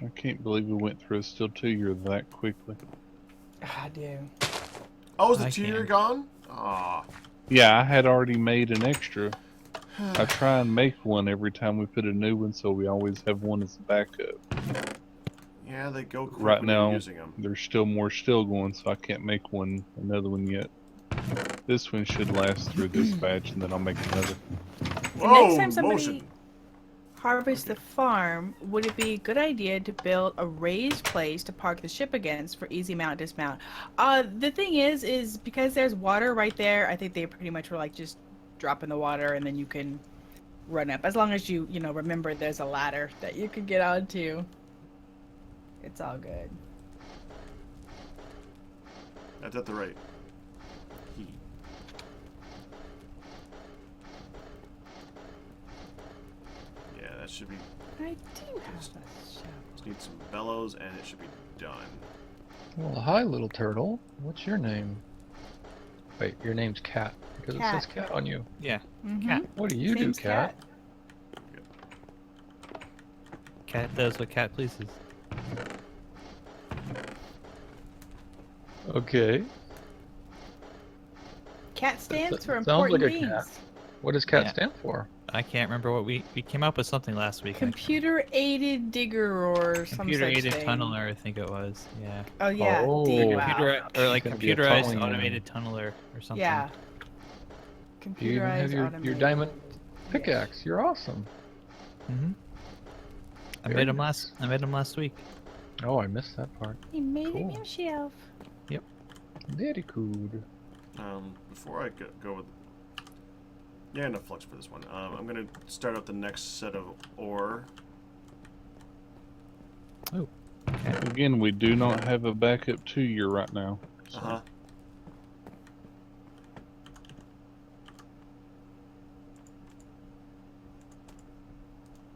I can't believe we went through a still 2-year that quickly. I do. Oh, is the 2-year gone? Aw. Yeah, I had already made an extra. I try and make one every time we put a new one, so we always have one as a backup. Yeah, they go quick Right when you're now, using them. there's still more still going, so I can't make another one yet. This one should last through this batch, and then I'll make another. Whoa, Next time somebody motion. harvests the farm, would it be a good idea to build a raised place to park the ship against for easy mount dismount? The thing is because there's water right there, I think they pretty much were like just drop in the water and then you can run up. As long as you remember there's a ladder that you can get onto. It's all good. That's at the right. Yeah, that should be. I do have a shovel. Just need some bellows and it should be done. Well, hi, little turtle. What's your name? Wait, your name's Cat, because Cat. it says Cat on you. Yeah. Cat. What do you do, Cat? Cat does what cat pleases. Okay. Cat stands for Sounds important like a things. cat. What does Cat Yeah. stand for? I can't remember what we came up with something last week. Computer-aided digger or some such Computer-aided thing. tunneler, I think it was. Yeah. Oh yeah, Oh. D, wow. Computer or like It's gonna be a computerized tunneling automated tunneler or something. Yeah. Do you even have Computerized your automated. diamond pickaxe? You're awesome. Mhm. I Very made them nice. last week. Oh, I missed that part. He made it Cool. himself. Very good. Before I go with. Yeah, enough flux for this one. I'm gonna start out the next set of ore. Oh. Okay. Again, we do not have a backup 2-year right now. So. Uh huh.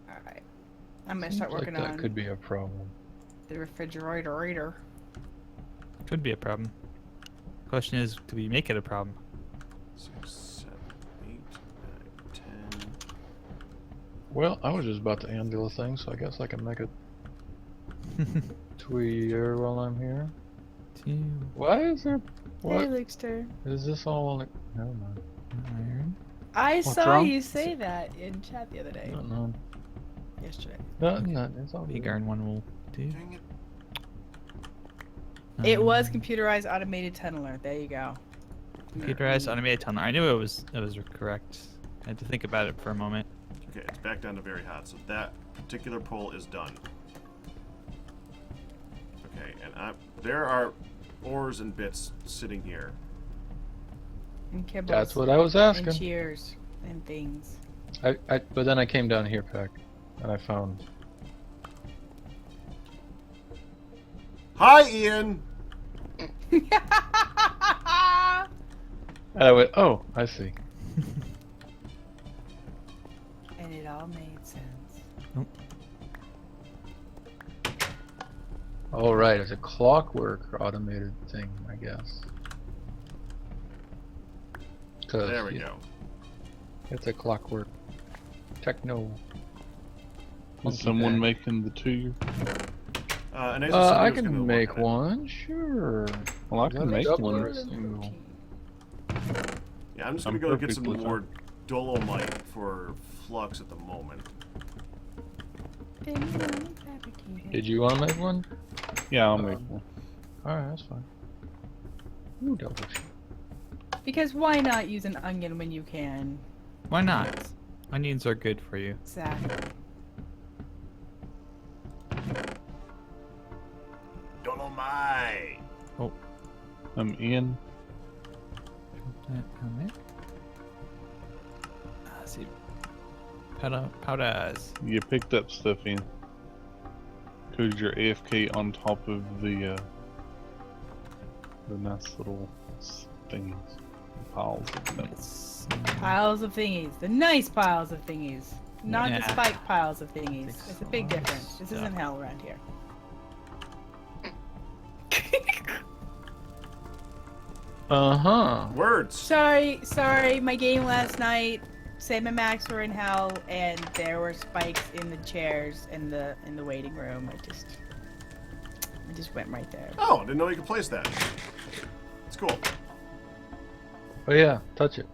Alright. I'm gonna Seems start like working that on could be a problem. the refrigerator. Could be a problem. Question is, do we make it a problem? 6, 7, 8, 9, 10. Well, I was just about to end the thing, so I guess I can make it tweeter while I'm here. Two Why is there? Hey, What Lickster. is this all? Like, never mind. iron. I What's saw wrong? you say that in chat the other day. No, Yesterday. no, it's all Big good. iron one will do. Dang it. It was Um, computerized automated tunneler. There you go. computerized automated tunneler. I knew it was correct. I had to think about it for a moment. Okay, it's back down to very hot, so that particular pull is done. Okay, and there are ores and bits sitting here. And kibbles. That's what I was And asking. cheers and things. But then I came down here, Peck, and I found. Hi, Ian! And I went, oh, I see. And it all made sense. All right, it's a clockwork automated thing, I guess. 'Cause, There we yeah, go. It's a clockwork. Techno. Is Monkey someone bag. making the 2-year? And as I said, I was gonna can work make on it. one, sure. Well, I Is can that a make double one. or a single? Yeah, I'm just I'm gonna go get some perfectly more dolomite for flux at the moment. Did you want to make one? Yeah, I'll make one. Alright, that's fine. Ooh, double shot. Because why not use an onion when you can? Why not? Onions are good for you. Exactly. Dolomite! I'm in. See. Powders. You picked up stuff in. Cause you're AFK on top of the nice little things, piles of them. It's, Piles of thingies. The nice piles of thingies. Not the Yeah. spike piles of thingies. Think It's a big so. difference. This isn't hell around here. Uh-huh. Words! Sorry, my game last night Sam and Max were in hell, and there were spikes in the chairs in the waiting room. I just went right there. Oh, I didn't know you could place that. It's cool. Oh yeah, touch it.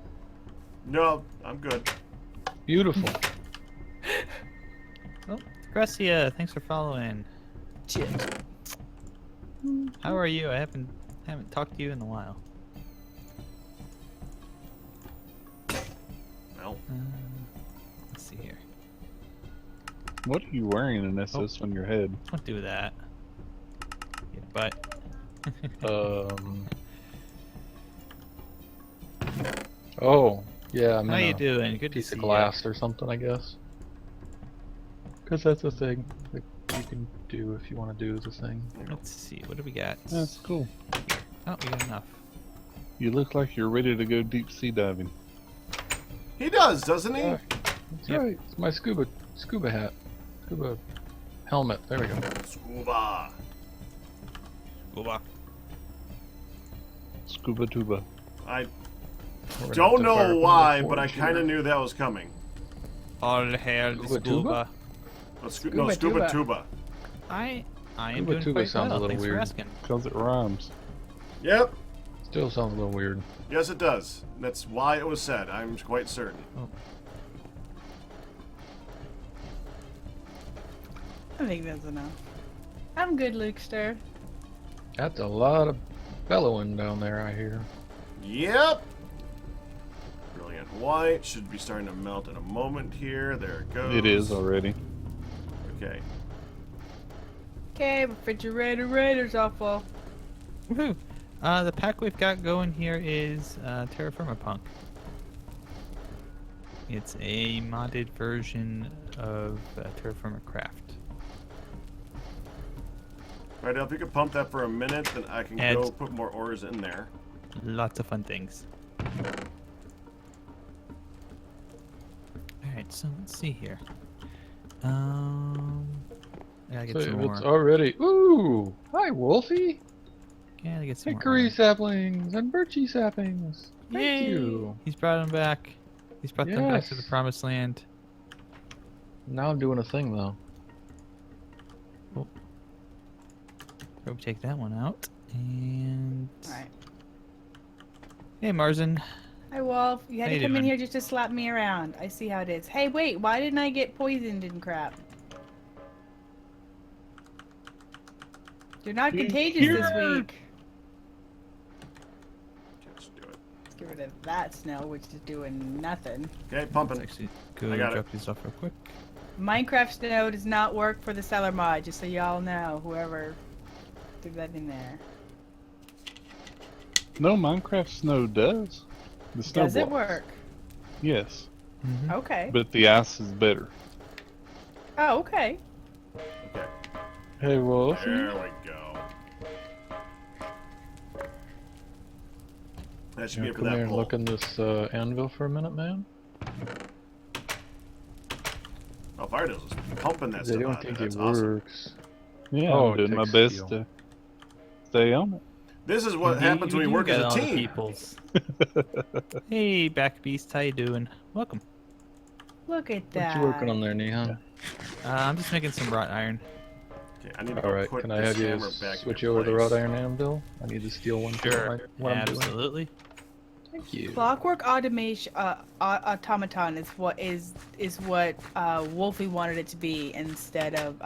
No, I'm good. Beautiful. Oh, Gracia, thanks for following. Shit. How are you? I haven't talked to you in a while. Well, Let's see here. What are you wearing in SS on your head? Don't do that. Your butt. Oh, yeah, I'm How in you a doing? Good to piece see of you. glass or something, I guess. Because that's a thing that you can do if you want to do the thing. Let's see. What do we got? That's cool. Oh, we got enough. You look like you're ready to go deep sea diving. he does, doesn't he? That's Yep. right. It's my scuba hat. Scuba helmet. There we go. Scuba. Goodbye. Scuba tuba. I We're gonna don't have to fire know from why, the but I forge kind of here. knew that was coming. All hail the Scuba tuba? scuba. No, Scuba scuba tuba. tuba. I am Scuba doing tuba quite sounds a well. little Thanks weird. for asking. Because it rhymes. Yep. Still sounds a little weird. Yes, it does. That's why it was said. I'm quite certain. I think that's enough. I'm good, Lukester. That's a lot of bellowing down there, I hear. Yep. Brilliant white should be starting to melt in a moment here. There it goes. It is already. Okay. Okay, refrigerator raiders awful. Woohoo! The pack we've got going here is TerraFirmaPunk. It's a modded version of TerraFirmaCraft. Right, if you could pump that for a minute, then I can And- go put more ores in there. Lots of fun things. Alright, so let's see here. I gotta get So some more. it's already. Ooh! Hi, Wolfie! Gotta get some Hickory more. saplings and birchy saplings. Thank Yay! you. He's brought them back. He's brought them back to the Yes. promised land. Now I'm doing a thing though. So we take that one out. And Alright. hey, Marzen. Hi, Wolf. You had How to you come in doing? here just to slap me around. I see how it is. Hey, wait, why didn't I get poisoned and crap? You're not You're contagious this here. week. Just do it. Let's get rid of that snow, which is doing nothing. Okay, Let's pumping. actually go I got drop it. these off real quick. Minecraft snow does not work for the cellar mod, just so y'all know, whoever threw that in there. No, Minecraft snow does. The snow Does it blocks. work? Yes, Okay. but the ice is better. Oh, okay. Okay. Hey, Wolfie. There we go. That should You be wanna it for come here that and pull. look in this anvil for a minute, man? Oh, Fire is pumping that I stuff don't out there. think That's it awesome. works. Yeah, Oh, I'm it doing my takes best steel. to stay on it. This is what You- happens when you we work got as a all the team. peoples. Hey, back beast, how you doing? Welcome. Look at What that. you working on there, Nehan? I'm just making some wrought iron. Okay, I need to All go right, put can I this have you hammer back switch in over the place. wrought iron anvil? I need to steal one for what I'm doing. Absolutely. Thank you. Clockwork automation automaton is what Wolfie wanted it to be instead of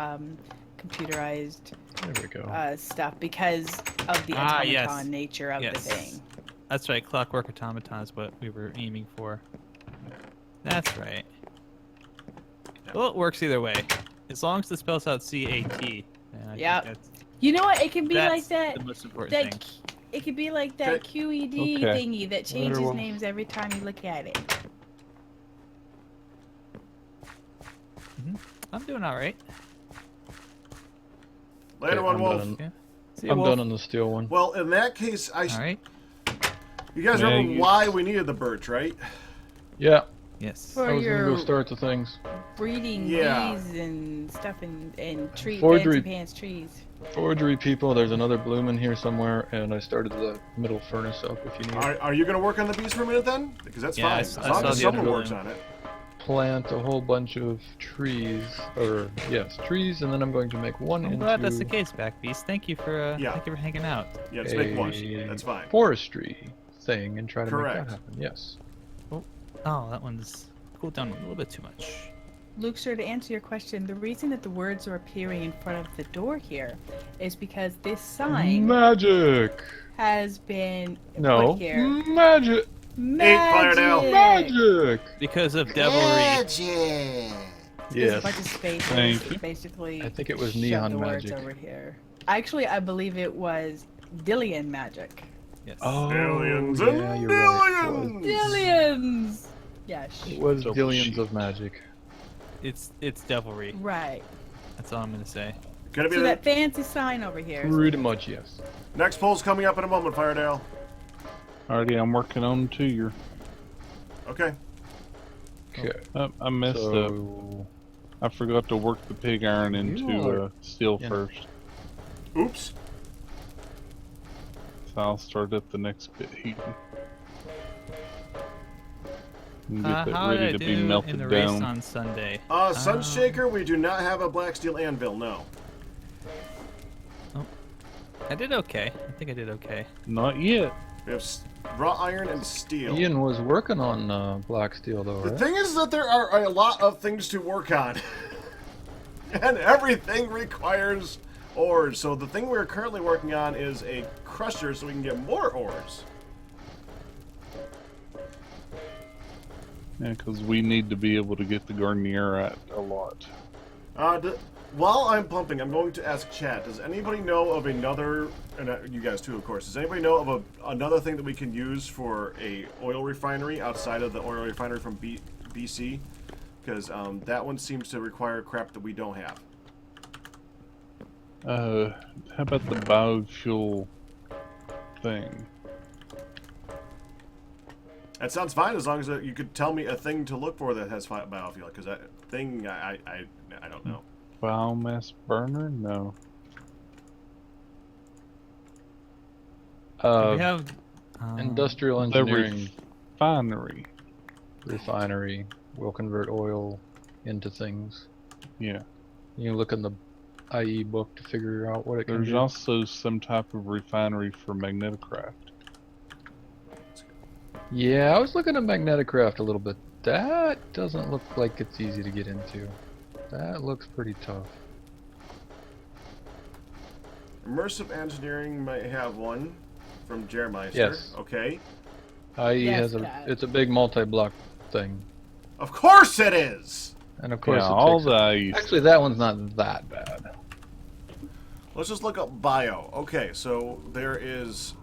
computerized There we go. stuff because of the Ah, automaton yes. nature of the Yes. thing. That's right, clockwork automaton is what we were aiming for. That's right. Well, it works either way. As long as it spells out CAT. then I Yep. think that's, You know what? It can be like that's that. the most important That thing. it could be like that Okay. QED Okay. thingy that changes Wolf. names every time you look at it. I'm doing alright. Later Okay, one, I'm Wolf. done. Yeah. See you, I'm Wolf. done on the steel one. Well, in that case, Alright. you guys Yeah, remember you- why we needed the birch, right? Yeah. Yes. For I was gonna go your start the things. breeding Yeah. bees and stuff and tree Forgery. fancy pants trees. Forgery people, there's another bloom in here somewhere, and I started the middle furnace up if you need it. Are you going to work on the bees for a minute then? Because that's Yeah, I fine. s- As I long saw as the someone other works bloom. on it. Plant a whole bunch of trees, or yes, trees, and then I'm going to make one I'm into glad that's the case, Backbeast. Thank you for Yeah. thank you for hanging out. Yeah, just make one. a That's fine. forestry thing and try to make Correct. that happen. Yes. Oh, that one's cooled down a little bit too much. Luke, sir, to answer your question, the reason that the words are appearing in front of the door here is because this sign Magic. has been No. put here. Magic. Firedale. Magic. Because of devilry. There's a Yes. bunch of spaces Thank you. basically. I think it was shove neon the words magic. over here. Actually, I believe it was Dillian magic. Yes. Oh, Billions yeah, and you're right. billions. Dillions. Yes. It was Double billions sheep. of magic. It's devilry. Right. That's all I'm gonna say. Gonna be So the that fancy sign over here. Pretty much, yes. next poll's coming up in a moment, Firedale. Alrighty, I'm working on to your. Okay. Okay. I messed up. So, I forgot to work the pig iron You into are- steel yeah. first. Oops. So I'll start up the next bit heating. And get that How did ready I to do be melted in the race down. on Sunday? Sunshaker, we do not have a black steel anvil, no. I did okay. I think I did okay. Not yet. We have raw iron and steel. Ian was working on black steel, though, The right? thing is that there are a lot of things to work on. And everything requires ores. So the thing we're currently working on is a crusher so we can get more ores. Yeah, because we need to be able to get the Garnier out a lot. While I'm pumping, I'm going to ask chat, does anybody know of another, and you guys too, of course, does anybody know of another thing that we can use for a oil refinery outside of the oil refinery from BC? Because that one seems to require crap that we don't have. How about the biofuel thing? That sounds fine as long as you could tell me a thing to look for that has biofuel. Because that thing, I don't know. Biomass burner? No. We have Industrial The engineering refinery. refinery will convert oil into things. Yeah. You can look in the IE book to figure out what it can There's do. also some type of refinery for magnetocraft. Yeah, I was looking at Magneticraft a little bit. That doesn't look like it's easy to get into. That looks pretty tough. Immersive engineering might have one from Jeremiah. Yes. Okay. IE Yes, has a Kat. it's a big multi-block thing, Of course it is! and of course Yeah, it all takes the IEs. Actually, that one's not that bad. Let's just look up bio. Okay, so there is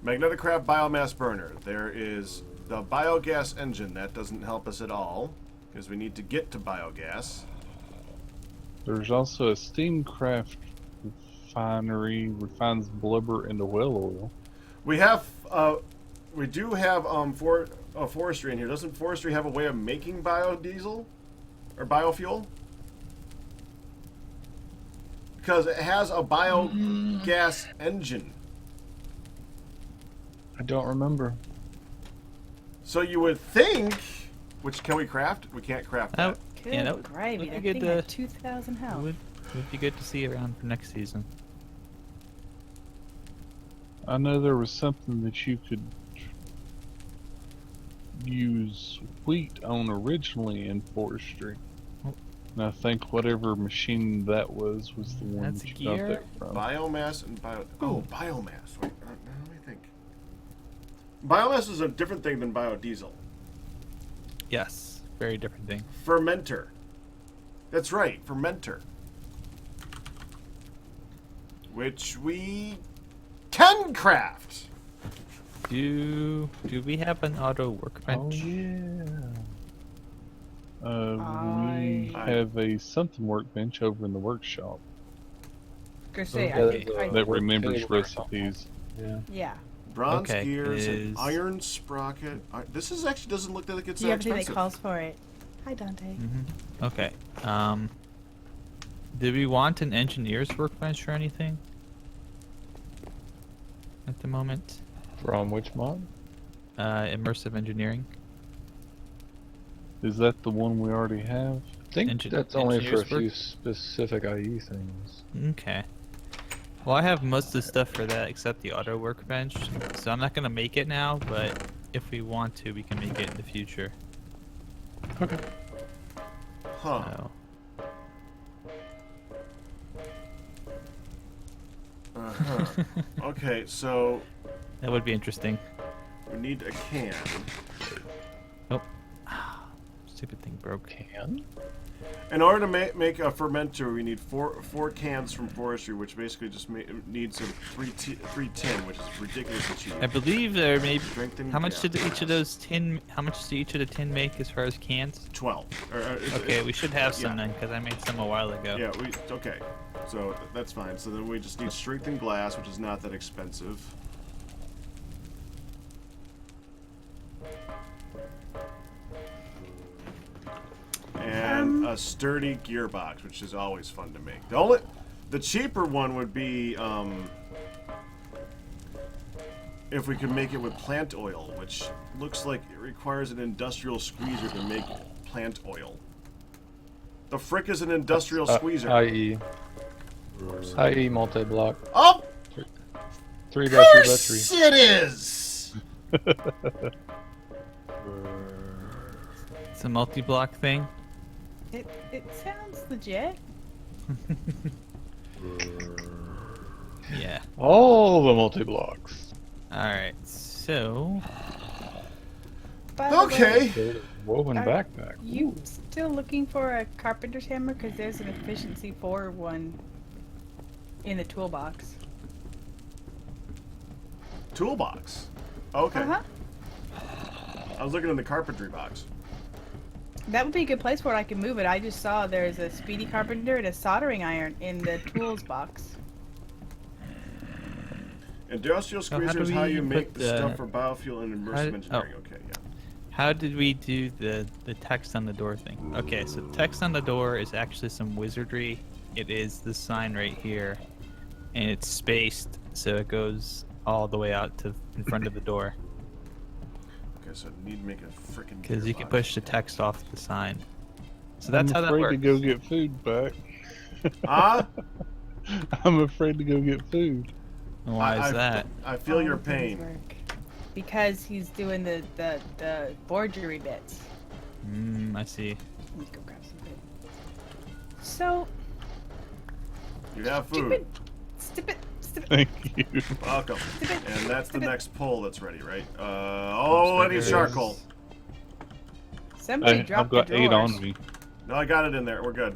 Magneticraft biomass burner. There is the biogas engine. That doesn't help us at all because we need to get to biogas. There's also a steamcraft refinery, refines blubber into whale oil. We do have forestry in here. Doesn't forestry have a way of making biodiesel or biofuel? Because it has a biogas engine. I don't remember. So you would think, which can we craft? We can't craft that. Good Yeah, that would gravy. be That good thing to- had 2,000 health. Would be good to see around for next season. I know there was something that you could use wheat on originally in forestry. Oh. And I think whatever machine that was the one That's that you got gear? that from. Biomass and biomass. Wait, let me think. Biomass is a different thing than biodiesel. Yes, very different thing. Fermenter. That's right, fermenter. Which we can craft. Do we have an auto Oh workbench? yeah. I- We have a something workbench over in the workshop Gonna say, Yeah, I think, there's a- that work- remembers workshop. recipes. Yeah. yeah. Bronze Okay, gears, and is- iron sprocket. This is actually doesn't look like it's Do you that have anything that expensive. calls for it? Hi, Dante. Okay. Do we want an engineer's workbench or anything? At the moment? From which mod? Immersive engineering. Is that the one we already have? I think Engi- that's only for a engineer's work? few specific IE things. Okay. Well, I have most of the stuff for that except the auto workbench, so I'm not gonna make it now, but if we want to, we can make it in the future. Okay. Huh. So, Uh-huh. Okay, so that would be interesting. we need a can. Stupid thing broke. Can? In order to make a fermenter, we need four cans from forestry, which basically just needs a three tin, which is ridiculously cheap. I believe there may be. Strengthened How much gas. did each of those tin? How much did each of the tin make as far as cans? 12. Okay, we should have some yeah. then, because I made some a while ago. Yeah, okay. So that's fine. So then we just need strengthened glass, which is not that expensive. And a sturdy gearbox, which is always fun to make. The cheaper one would be if we could make it with plant oil, which looks like it requires an industrial squeezer to make plant oil. The frick is an industrial squeezer? IE. IE multi-block. Oh, 3 of by 3 by course 3. it is! It's a multi-block thing. It sounds legit. Yeah. All the multi-blocks. All right. So By the way, Okay. Woven Are backpack. you still looking for a carpenter's hammer? Because there's an efficiency 4 one in the toolbox. Toolbox. Okay. Uh-huh. I was looking in the carpentry box. That would be a good place where I can move it. I just saw there's a speedy carpenter and a soldering iron in the tools box. Industrial So how squeezer do is how we you make put the the- stuff for biofuel and immersive did- engineering. Okay, yeah. how did we do the text on the door thing? Okay, so text on the door is actually some wizardry. It is the sign right here, and it's spaced so it goes all the way out to in front of the door. Okay, so I need to make a freaking. Because you can gearbox. push the text off the sign. So that's how I'm that afraid works. to go get food back. Ah, I'm afraid to go get food. Why is that? I feel your All things pain. work. Because he's doing the forgery bits. I see. Let me go grab some food. So, You have food. stupid. Thank you. Welcome. Stupid. And that's the Stupid. next poll that's ready, right? I need There charcoal. Somebody I've dropped got the 8 drawers. on me. No, I got it in there. We're good.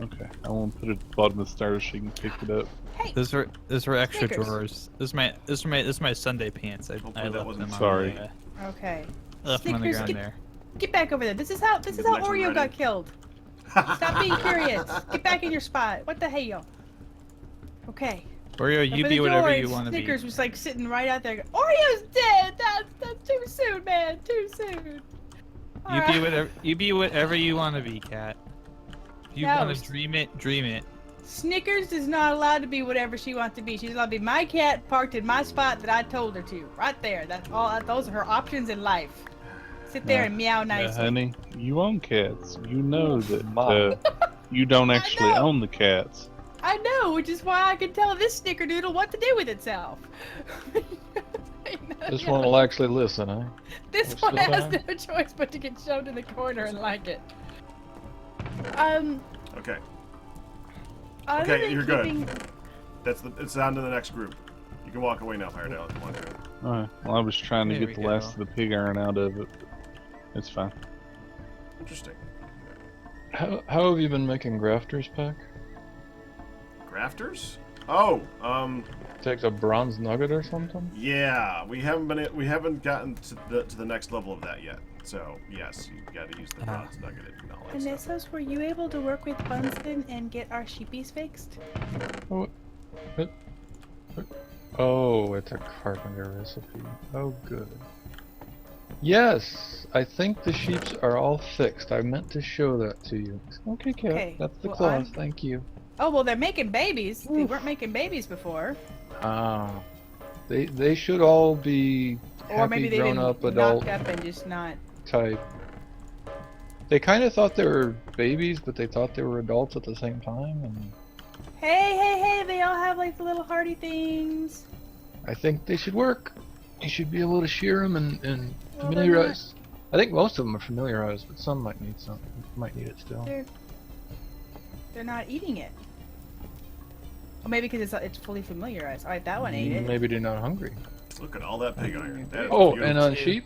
Okay. I want to put it at the bottom of the stairs so you can pick it up. Hey, Those were extra Snickers. drawers. This is my Sunday pants. I Hopefully that left wasn't them on sorry. the, okay. left them on the Snickers, ground there. Get back over there. This is how Get Oreo ready. got killed. Stop being curious. Get back in your spot. What the hell? Okay. Oreo, you Open be the whatever door you and want to be. Snickers was like sitting right out there. Oreo's dead. That's too soon, man. Too soon. You be whatever you want to be, Cat. If you No, want to dream it, dream it. Snickers is not allowed to be whatever she wants to be. She's allowed to be my cat parked in my spot that I told her to. Right there. That's all. Those are her options in life. Sit there and meow Yeah, nicely. honey, you own cats. You know that Mom. you don't actually know. own the cats. I know, which is why I can tell this snickerdoodle what to do with itself. This one will actually listen, eh? This Most one of the has time. no choice but to get shoved in the corner and like it. Okay. Other Okay, than you're good. keeping- It's on to the next group. You can walk away now, Firedale, if you want to. Alright, well, I was trying to There get we the last go. of the pig iron out of it. It's fine. Interesting. How have you been making grafters, Pack? Grafters? Oh, Takes a bronze nugget or something? yeah. We haven't gotten to the next level of that yet. So yes, you got to use the bronze nugget and all that stuff. Anissos, were you able to work with Bunsen and get our sheepies fixed? Oh, what? Oh, it's a carpenter recipe. Oh, good. Yes, I think the sheeps are all fixed. I meant to show that to you. Okay, Cat, Okay, that's the well, cloth. Thank you. Oh, well, they're making babies. They Oof. weren't making babies before. Ah, they should all be Or maybe happy, they've been grown-up, adult knocked up and just not. type. They kind of thought they were babies, but they thought they were adults at the same time, and Hey, they all have like the little hardy things. I think they should work. You should be able to shear them and Well, they're familiarize. I think most of them are familiarized, but some might need it still. They're not eating it. Or maybe because it's fully familiarized. All right, that one ate it. Maybe they're not hungry. Look at all that pig iron. That is Oh, beautiful. and on sheep,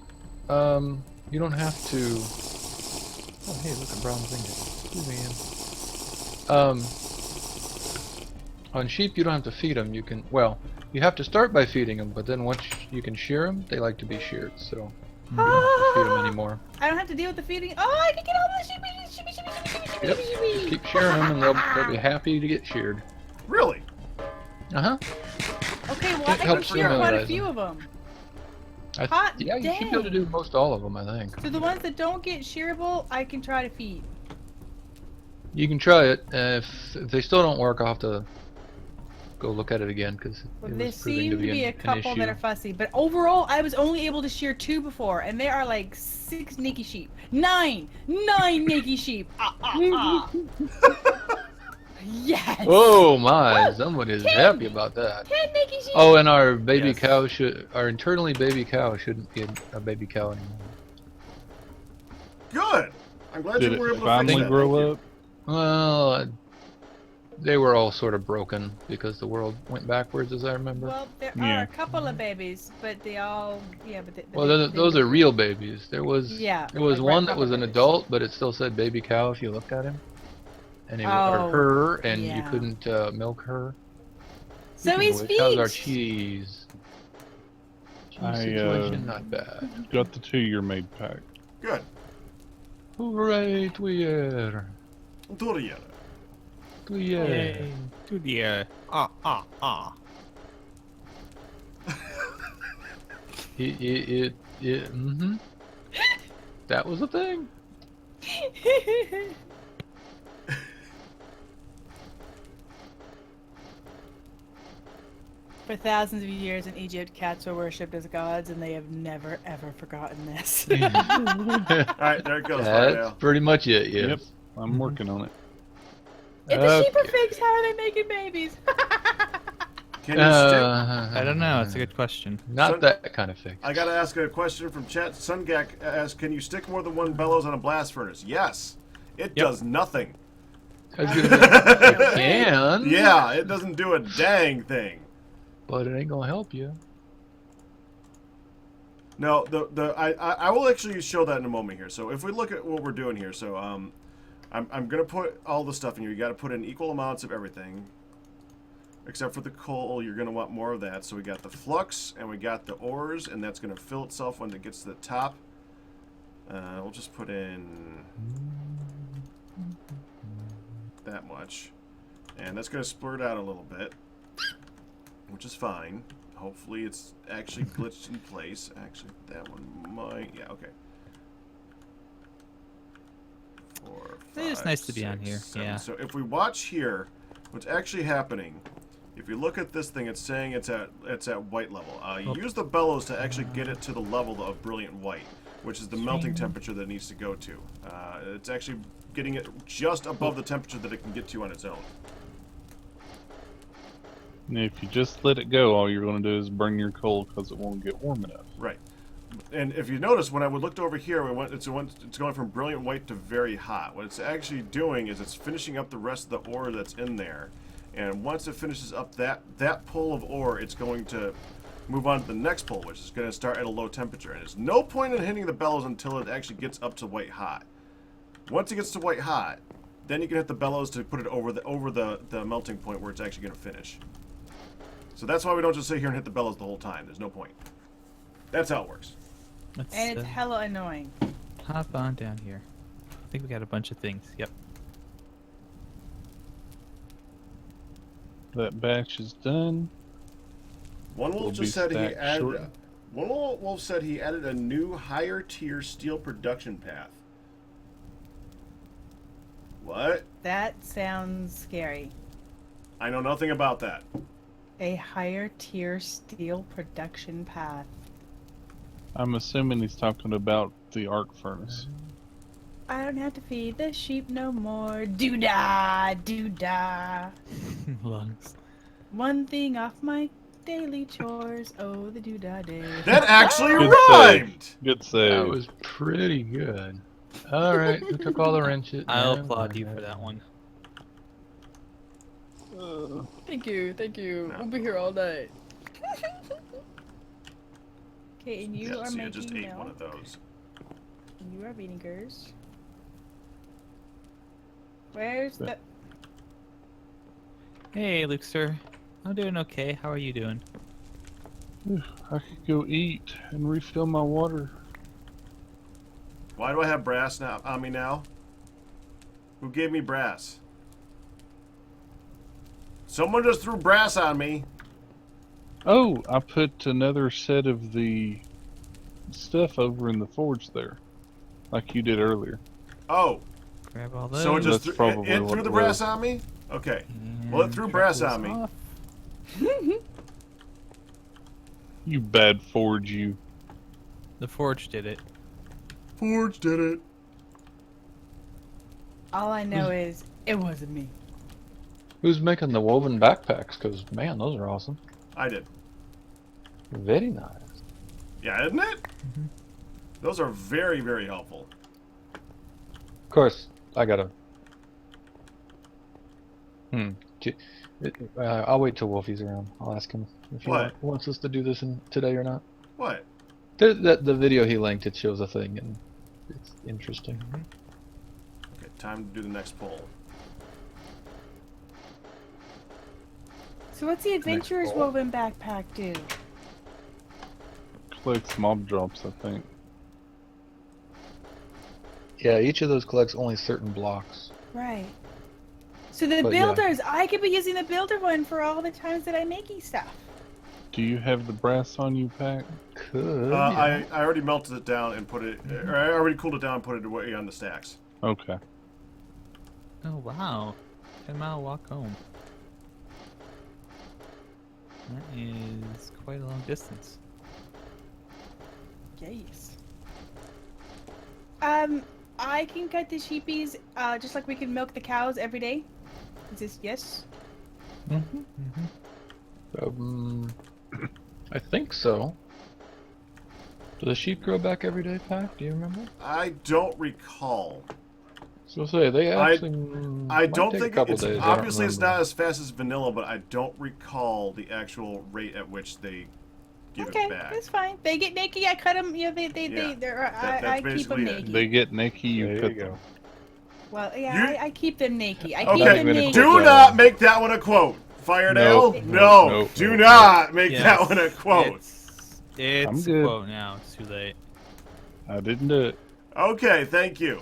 you don't have to. Oh, hey, look at Brown's finger. Excuse me. On sheep, you don't have to feed them. You can, well, you have to start by feeding them, but then once you can shear them, they like to be sheared, so you don't have to feed them anymore. I don't have to deal with the feeding. Oh, I can get all the sheep. Yep, just keep shearing them, and they'll be happy to get sheared. Really? Uh huh. Okay, well, It I can helps shear quite a familiarize few them. of them. Yeah, Hot you should be able to dang. do most all of them, I think. So the ones that don't get shearable, I can try to feed. You can try it. If they still don't work, I'll have to go look at it again because Well, it there was proving seem to be a an couple issue. that are fussy, but overall, I was only able to shear 2 before, and there are like 6 naked sheep. 9 naked sheep. Yes. Oh my! Somebody is happy about that. 10 naked sheep. Oh, and our baby Yes. cow our internally baby cow shouldn't be a baby cow anymore. Good. I'm glad Did you were it able to fix finally that. Thank grow you. up? Well, they were all sort of broken because the world went backwards, as I remember. Well, there Yeah. are a couple of babies, but they all, Well, those are real babies. There was Yeah, there was like one red that was an babies. adult, but it still said baby cow if you looked at him, and or Oh, her, and you yeah. couldn't milk her. So Speaking of he's which, how's our feet. cheese? Cheese I, situation not bad. Got the 2-year made pack. Good. Hooray, Tuyer! Durian. Tuyer! Yay. To the It mm-hmm. That was a thing. For thousands of years in Egypt, cats were worshipped as gods, and they have never ever forgotten this. All right, there it goes. That's Now. pretty much it, yes. Yep, I'm working on it. If the sheep are Okay. fixed, how are they making babies? Can you stick? I don't know. It's a good question. Not Son- that kind of fix. I gotta ask a question from chat. Sungak asks, "Can you stick more than one bellows on a blast furnace?" Yes. It does nothing. I was gonna say, it can, Yeah, it doesn't do a dang thing. but it ain't gonna help you. No, I will actually show that in a moment here. So if we look at what we're doing here, so I'm gonna put all the stuff in here. You got to put in equal amounts of everything, except for the coal. You're gonna want more of that. So we got the flux and we got the ores, and that's gonna fill itself when it gets to the top. We'll just put in that much, and that's gonna splurt out a little bit, which is fine. Hopefully it's actually glitched in place. Actually, that one might. Yeah, okay. 4, It is 5, nice to be on 6, here, 7. yeah. So if we watch here, what's actually happening? If you look at this thing, it's saying it's at white level. You use the bellows to actually get it to the level of brilliant white, which is the melting temperature that it needs to go to. It's actually getting it just above the temperature that it can get to on its own. And if you just let it go, all you're going to do is burn your coal because it won't get warm enough. Right. And if you notice, when I looked over here, it's going from brilliant white to very hot. What it's actually doing is it's finishing up the rest of the ore that's in there. And once it finishes up that pull of ore, it's going to move on to the next pull, which is going to start at a low temperature. And there's no point in hitting the bellows until it actually gets up to white hot. Once it gets to white hot, then you can hit the bellows to put it over the melting point where it's actually going to finish. So that's why we don't just sit here and hit the bellows the whole time. There's no point. That's how it works. Let's And it's hella annoying. hop on down here. I think we got a bunch of things. Yep. That batch is done. One wolf Will just be said he stacked added. shortly. One wolf said he added a new higher tier steel production path. What? That sounds scary. I know nothing about that. A higher tier steel production path. I'm assuming he's talking about the arc furnace. I don't have to feed the sheep no more. Doo-dah, doo-dah. Lungs. One thing off my daily chores. Oh, the doo-dah day. That actually Good rhymed. save. Good That save. was pretty good. All right, who took all the wrenches? I'll Yeah, applaud you okay. for that one. Thank you, thank you. No. We'll be here all night. Okay, and you Yeah, are see, I making just ate milk. one of those. And you are vinegars. Where's the... Hey, Luke, sir. I'm doing okay. How are you doing? I could go eat and refill my water. Why do I have brass now on me now? Who gave me brass? Someone just threw brass on me. Oh, I put another set of the stuff over in the forge there, like you did earlier. Oh, Grab all those. so it just That's threw, probably it what threw it the brass was. on me? Okay. And Well, it threw drop brass this on me. off. You bad forge, you. The forge did it. Forge did it. All I know is, it wasn't me. Who's making the woven backpacks? Because, man, those are awesome. I did. Very nice. Yeah, isn't it? Mhm. Those are very, very helpful. Of course, I gotta. I'll wait till Wolfie's around. I'll ask him if he What? wants us to do this today or not. What? The video he linked, it shows a thing, and it's interesting. Okay, time to do the next poll. So what's the adventurer's poll. woven backpack do? Collects mob drops, I think. Yeah, each of those collects only certain blocks. Right. So the But, yeah. builders, I could be using the builder one for all the times that I'm making stuff. Do you have the brass on you, Pack? Could. I already melted it down and put it, or I already cooled it down and put it away on the stacks. Okay. Oh, wow. 10-mile walk home. That is quite a long distance. Yes. I can cut the sheepies, just like we can milk the cows every day. Is this yes? I think so. Do the sheep grow back every day, Pack? Do you remember? I don't recall. So say they actually. I might don't take think a couple it's days. I don't obviously it's remember. not as fast as vanilla, but I don't recall the actual rate at which they give Okay, it back. that's fine. They get naked. I cut them. You know, Yeah, I that's keep them basically it. naked. They get naked, you There cut you go. them. Well, yeah, You- I keep them naked. I keep Okay, them gonna naked. quit do that not one. make that one a quote. Firedale? Nope, No, nope, do nope, not make that Yes, one a quote. It's I'm a good. quote now. It's too late. I didn't do it. Okay, thank you.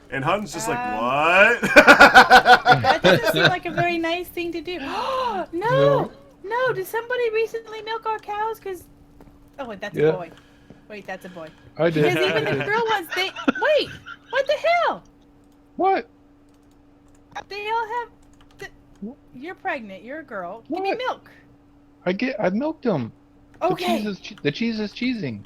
And Hutton's just like, Um, what? That doesn't seem like a very nice thing to do. No, no. Did somebody recently milk our cows? Cause, oh wait, that's Yeah. a boy. Wait, that's a boy. I did. Because even the girl ones, they wait. What the hell? What? They all have. You're pregnant. You're a girl. Give me What? milk. I milked them. Okay. The cheese is cheesing.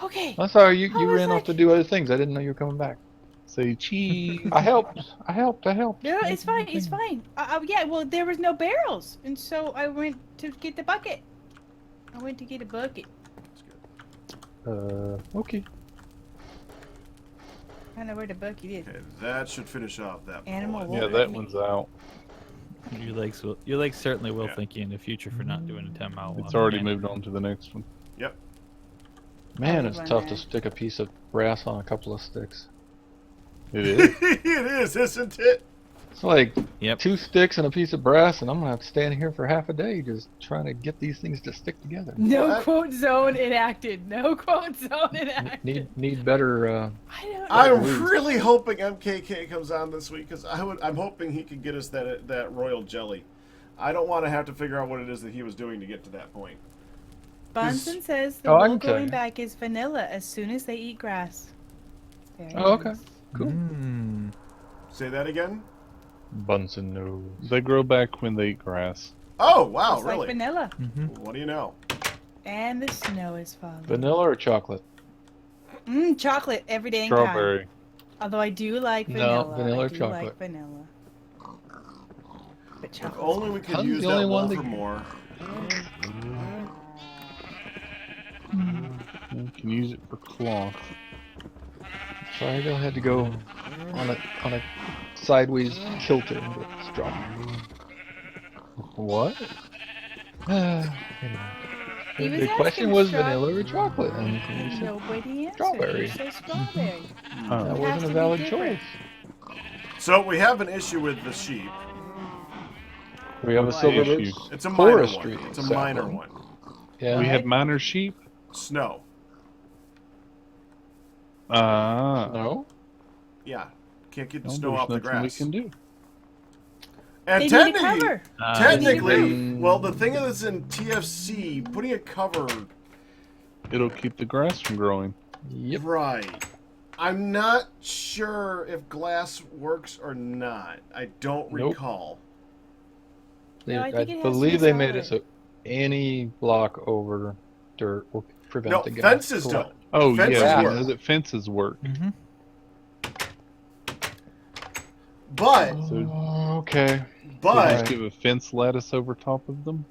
Okay. I'm sorry, you I was ran off like- to do other things. I didn't know you were coming back. Say cheese. I helped. No, it's fine. It's fine. Yeah. Well, there was no barrels, and so I went to get the bucket. I went to get a bucket. Okay. I don't know where the bucket is. Okay, that should finish off that Animal poll. Yeah, wolf. that one's out. Your legs certainly will Yeah. thank you in the future for not doing a 10-mile walk. It's already man. moved on to the next one. Man, I'll it's leave tough one to there. stick a piece of brass on a couple of sticks. It is. It is, isn't it? It's like Yep. 2 sticks and a piece of brass, and I'm gonna have to stand here for half a day just trying to get these things to stick together. No What? quote zone enacted. No quote zone enacted. Need better. I don't know. I'm really hoping MKK comes on this week because I'm hoping he can get us that royal jelly. I don't want to have to figure out what it is that he was doing to get to that point. Bunsen says the Oh, I wool can tell growing you. back is vanilla as soon as they eat grass. Very Oh, okay. nice. Cool. Mm. Say that again? Bunsen knows. They grow back when they eat grass. Oh, wow, Just really? like vanilla. Mm-hmm. What do you know? And the snow is falling. Vanilla or chocolate? Chocolate every dang time. Strawberry. Although I do like No, vanilla. vanilla I or do chocolate? like vanilla. But If chocolate. only we could Hun's use the that only wall one that- for more. You can use it for cloth. Sorry, I had to go on a sideways kilter and get strawberry. What? Anyway. He was The question asking was straw- vanilla or chocolate, and you And said nobody answered. strawberry. You said strawberry. Oh. that It has wasn't to a be valid different. choice. So we have an issue with the sheep. We have a What's silver the birch issue? It's a minor forestry. one. It's a minor sapling. one. Yeah. We have minor sheep? Snow. No. Yeah. Can't get the Well, snow there's off the nothing we grass. can do. And They need a technically, cover. technically, well, the thing is in TFC, putting a cover, It'll keep the grass from growing. Yep. right. I'm not sure if glass works or not. I don't Nope. recall. No, I I think it has to believe be they made it solid. so any block over dirt will prevent No, the gas. fences from don't. Oh, Fences yeah, we work. know that fences work. Mm-hmm. But, Oh, okay. but, Just give a fence lattice over top of them.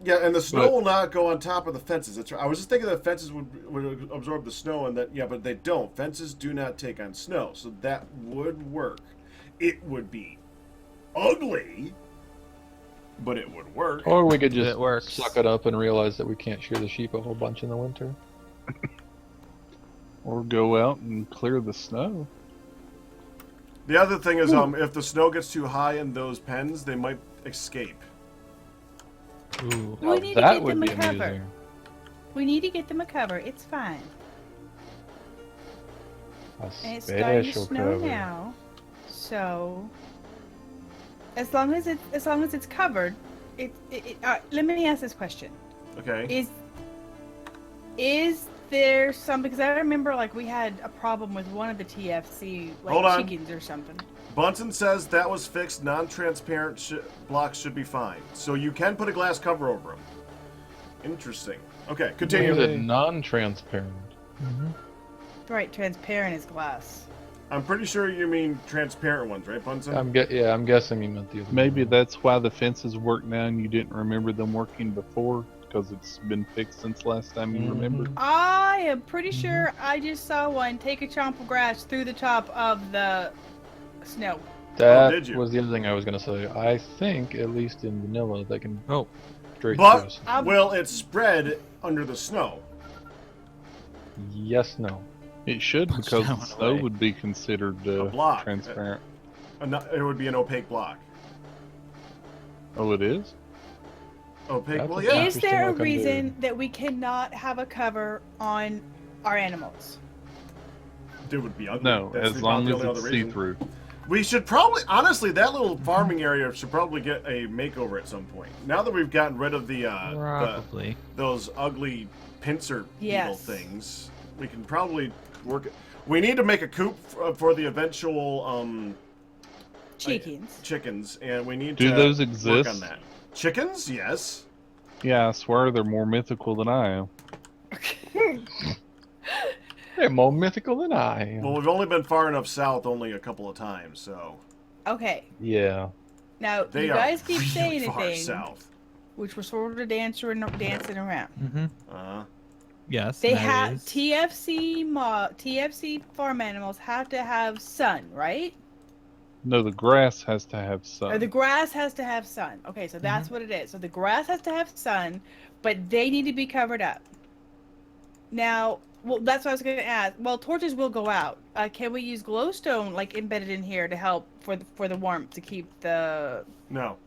yeah, and the snow But- will not go on top of the fences. That's right. I was just thinking that fences would absorb the snow, and that, yeah, but they don't. Fences do not take on snow, so that would work. It would be ugly, but it would work. Or we could just It works. suck it up and realize that we can't shear the sheep a whole bunch in the winter. Or go out and clear the snow. The other thing is, if the snow gets too high in those pens, they might escape. Ooh. We Now need to that get would them be a cover. amazing. We need to get them a cover. It's fine. A And it's starting to special snow cover. now. So as long as it's covered, let me ask this question. Okay. Is there some, because I remember like we had a problem with one of the TFC Hold on. chickens or something. Bunsen says that was fixed. Non-transparent blocks should be fine. So you can put a glass cover over them. Interesting. Okay, Is continue. it non-transparent? Right, transparent as glass. I'm pretty sure you mean transparent ones, right, Bunsen? I'm guessing you meant the other. Maybe one. that's why the fences work now and you didn't remember them working before, because it's been fixed since last time you remembered. I am pretty sure I just saw one take a chomp of grass through the top of the snow. That did you? was the other thing I was gonna say. I think at least in vanilla they can Oh. straight But through. Um, will it spread under the snow? Yes, no. It should, Punch because that the one snow away. would be considered A block. transparent. It would be an opaque block. Oh, it is? Opaque? That's Well, a yeah. fact. Is Interesting there a looking reason dude. that we cannot have a cover on our animals? It would be ugly. No, That's as the long as only it's other reason. see-through. We should probably, honestly, that little farming area should probably get a makeover at some point. Now that we've gotten rid of the Probably. those ugly pincer beetle Yes. things, we can probably work. We need to make a coop for the eventual Chickens. chickens, and we need Do to those work exist? on that. Chickens, yes. Yeah, I swear they're more mythical than I am. They're more mythical than I am. Well, we've only been far enough south, only a couple of times, so Okay. Yeah. Now they you are guys keep really saying a far thing, south. which we're sort of dancing around. Mm-hmm. Uh, Yes. They that have is. TFC farm animals have to have sun, right? No, the grass has to have sun. Or the grass has to have sun. Okay, so that's what it is. So the grass has to have sun, but they need to be covered up. Now, well, that's what I was going to ask. Well, torches will go out. Can we use glowstone like embedded in here to help for the warmth to keep the? no,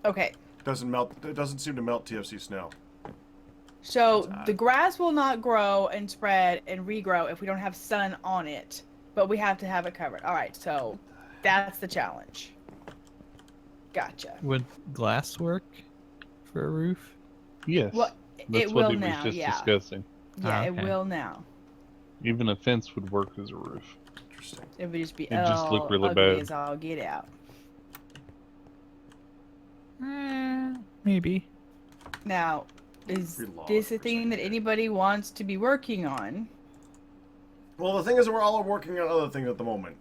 Okay, doesn't melt. It doesn't seem to melt TFC snow. so That's odd. the grass will not grow and spread and regrow if we don't have sun on it, but we have to have it covered. All right, so that's the challenge. Gotcha. Would glass work for a roof? Yes. Well, That's it what will he was now, just yeah. discussing. Yeah, it okay. will now. Even a fence would work as a roof. Interesting. It would just be It'd just look really ugly bad. as all get out. Maybe. Now, is Pretty long this a for thing that saying it. anybody wants to be working on? Well, the thing is, we're all working on other things at the moment.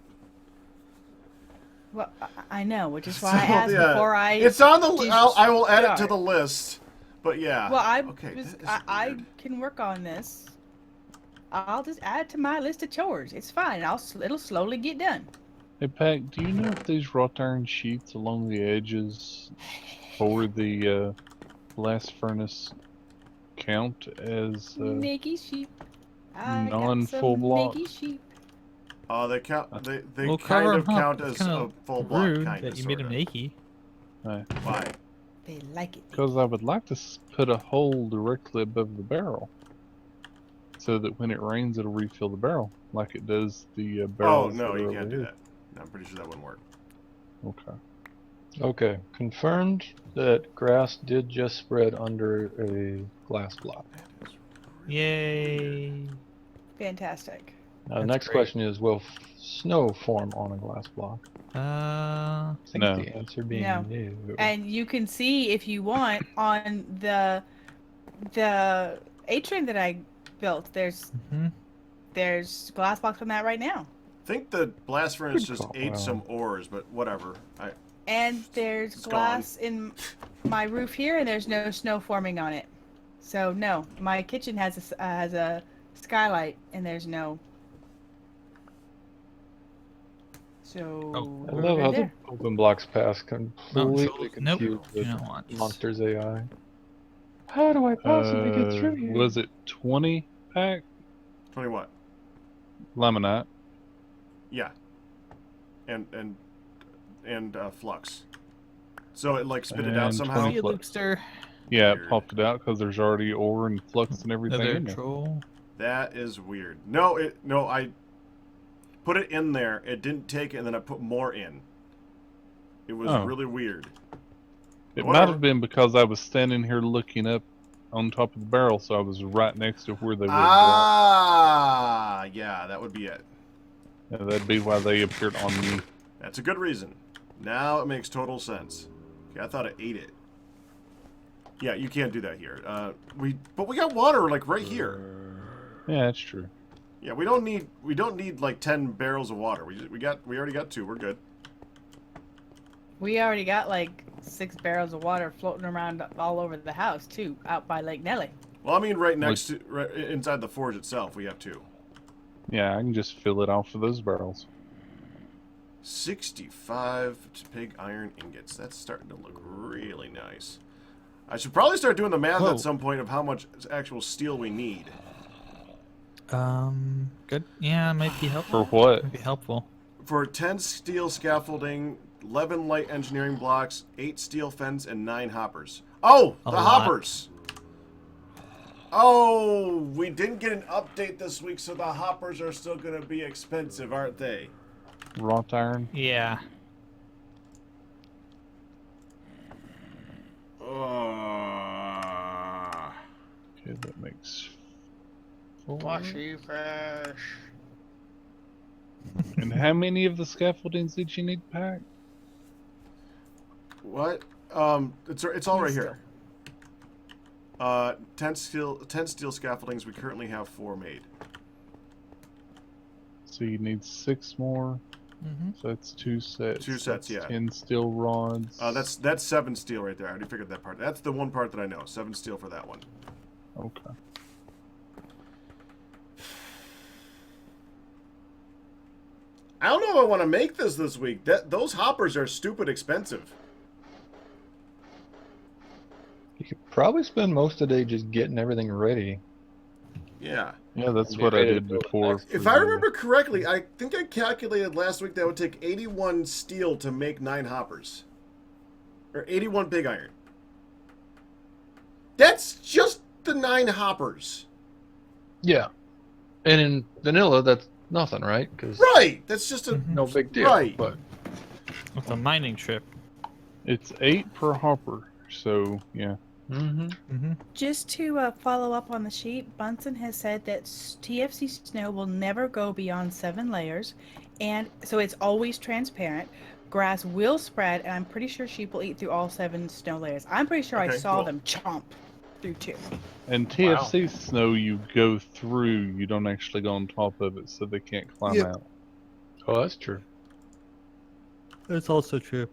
Well, I know, which is why So, I asked yeah. before I. It's on the. did I will add it to start. the list. But yeah. Well, Okay. that is I weird. can work on this. I'll just add it to my list of chores. It's fine. It'll slowly get done. Hey, Pac, do you know if these wrought iron sheets along the edges for the blast furnace count as Naked sheep. I got non-full some block? naked sheep. They count. They We'll kind cover of 'em up. count It's as kinda a full block, rude kind of. that you made them achy. Why? They like it. Because I would like to put a hole directly above the barrel, so that when it rains, it'll refill the barrel like it does the Oh barrels. no, that you are can't over do here. that. No, I'm pretty sure that wouldn't work. Okay. Okay, confirmed that grass did just spread under a glass block. Yay! Fantastic. Now, the That's next great. question is, will snow form on a glass block? Uh, I think No. the answer being No. no. And you can see if you want on the atrium that I built. mhm. There's glass box on that right now. I think the blast furnace Good just call. ate Well. some ores, but whatever. And there's It's glass in my roof here, and there's no snow forming on it. So no, my kitchen has a skylight, and there's no. So Oh. I we're love good how there. the open blocks pass Mountain completely trolls? Nope. confused You with don't want. Monsters AI. How do I possibly get through here? Was it 20 pack 20 what? laminate? Yeah. And flux. So it like spit it out And somehow. 20 See you, flux. Loopster. Yeah, Weird. it popped it out because there's already ore and flux and everything Another in there. troll. That is weird. No, I put it in there. It didn't take it, and then I put more in. It was Oh. really weird. It Whatever. might have been because I was standing here looking up on top of the barrel, so I was right next to where they would have dropped. Ah, yeah, that would be it. Yeah, that'd be why they appeared on me. That's a good reason. Now it makes total sense. Okay, I thought it ate it. Yeah, you can't do that here. But we got water like right here. Yeah, that's true. Yeah, we don't need like 10 barrels of water. We already got 2. We're good. We already got like 6 barrels of water floating around all over the house too, out by Lake Nelly. Well, I mean, right inside the forge itself, we have 2. Yeah, I can just fill it off of those barrels. 65 pig iron ingots. That's starting to look really nice. I should probably start doing the math Whoa. at some point of how much actual steel we need. Good. Yeah, it might be helpful. For what? Might be helpful. For 10 steel scaffolding, 11 light engineering blocks, 8 steel fence, and 9 hoppers. Oh, A the lot. hoppers! Oh, we didn't get an update this week, so the hoppers are still going to be expensive, aren't they? Wrought iron? Yeah. Okay, that makes... Washy fresh. And how many of the scaffoldings did you need, Pack? What? It's all right here. 10 steel scaffoldings. We currently have 4 made. So you need 6 more. Mm-hmm. So that's 2 sets. 2 sets, That's yeah. 10 steel rods. That's 7 steel right there. I already figured that part. That's the one part that I know. 7 steel for that one. Okay. I don't know if I want to make this week. Those hoppers are stupid expensive. You could probably spend most of the day just getting everything ready. Yeah. Yeah, that's Be what I ready to did build before. If for I the- remember correctly, I think I calculated last week that would take 81 steel to make 9 hoppers. Or 81 pig iron. That's just the 9 hoppers. Yeah. And in vanilla, that's nothing, right? Because Right. That's just a... Mhm. no big deal. Right. But With a mining trip. It's 8 per hopper, so yeah. Just to follow up on the sheet, Bunsen has said that TFC snow will never go beyond 7 layers, and so it's always transparent. Grass will spread, and I'm pretty sure sheep will eat through all 7 snow layers. I'm pretty sure I Okay, saw cool. them chomp through 2. And TFC snow, you go through, you don't actually go on top of it, so they can't climb out. Oh, that's true. That's also true.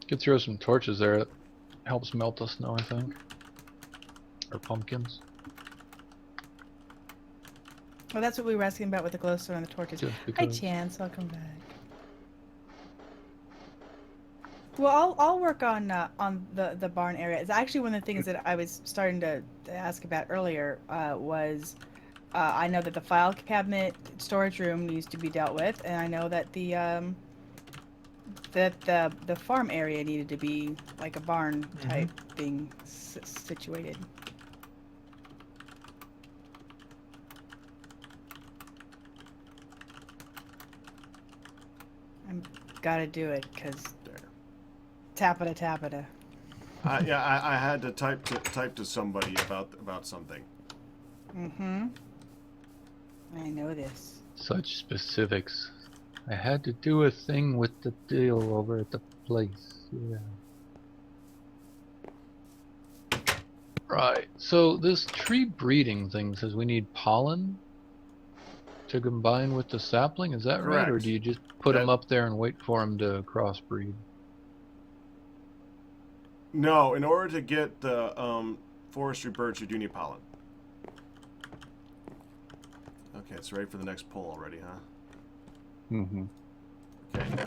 Could throw some torches there. It helps melt the snow, I think. Or pumpkins. Well, that's what we were asking about with the glowstone and the torches. Just Hi, because. Chance. Welcome back. Well, I'll work on the barn area. It's actually one of the things that I was starting to ask about earlier. I know that the file cabinet storage room needs to be dealt with, and I know that the farm area needed to be like a barn type thing situated. I'm gotta do it because tapita. Yeah, I had to type to somebody about something. I know this. Such specifics. I had to do a thing with the deal over at the place. Yeah. Right. So this tree breeding thing says we need pollen to combine with the sapling. Is that right? Or Correct. do you just put them up there and wait for them to crossbreed? No, in order to get the forestry birch, you do need pollen. Okay, it's ready for the next poll already, huh? Mm-hmm. Okay.